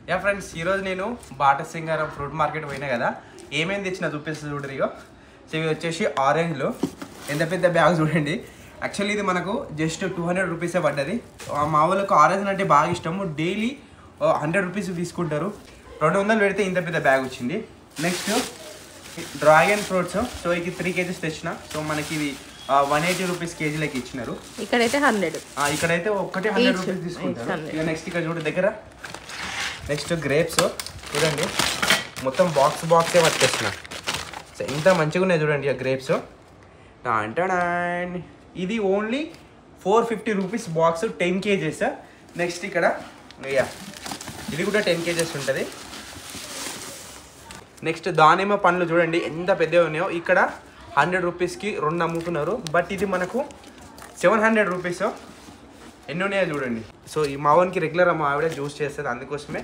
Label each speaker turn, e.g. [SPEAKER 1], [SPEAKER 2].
[SPEAKER 1] Yeah friends, ఈరోజు నేను Bata సింగారం fruit market పోయినా కదా, ఏమేమి తెచ్చినా చూపిస్తుంది చూడరు. ఇగో సో ఇవి వచ్చేసి ఆరెంజ్లు. ఎంత పెద్ద బ్యాగ్ చూడండి. యాక్చువల్లీ ఇది మనకు జస్ట్ 200 రూపీసే పడ్డది. మా వాళ్ళకు ఆరెంజ్ అంటే బాగా ఇష్టము. డైలీ 100 రూపీస్ తీసుకుంటారు. 200 పెడితే ఇంత పెద్ద బ్యాగ్ వచ్చింది. Next dragon fruits. సో ఇది 3 కేజీస్ తెచ్చిన. సో మనకి ఇవి 180 రూపీస్ కేజీలకి ఇచ్చినారు.
[SPEAKER 2] ఇక్కడైతే 100.
[SPEAKER 1] ఇక్కడైతే ఒకటి 100 రూపీస్ తీసుకుంటారు. ఇక నెక్స్ట్ ఇక్కడ చూడు దగ్గర. నెక్స్ట్ గ్రేప్స్ చూడండి, మొత్తం బాక్సే పట్టేసిన. సో ఇంత మంచిగా ఉన్నాయి చూడండి. ఇక గ్రేప్స్ అంటే ఇది only 450 rupees box, 10 kgs. Next ఇక్కడ ఇది కూడా 10 కేజెస్ ఉంటుంది. నెక్స్ట్ దానిమ్మ పండ్లు చూడండి ఎంత పెద్దగా ఉన్నాయో. ఇక్కడ 100 రూపీస్కి 2 అమ్ముతున్నారు. బట్ ఇది మనకు 700 రూపీస్. ఎన్ని ఉన్నాయో చూడండి. సో ఈ మావన్కి రెగ్యులర్ మా ఆవిడ జ్యూస్ చేస్తుంది, అందుకోసమే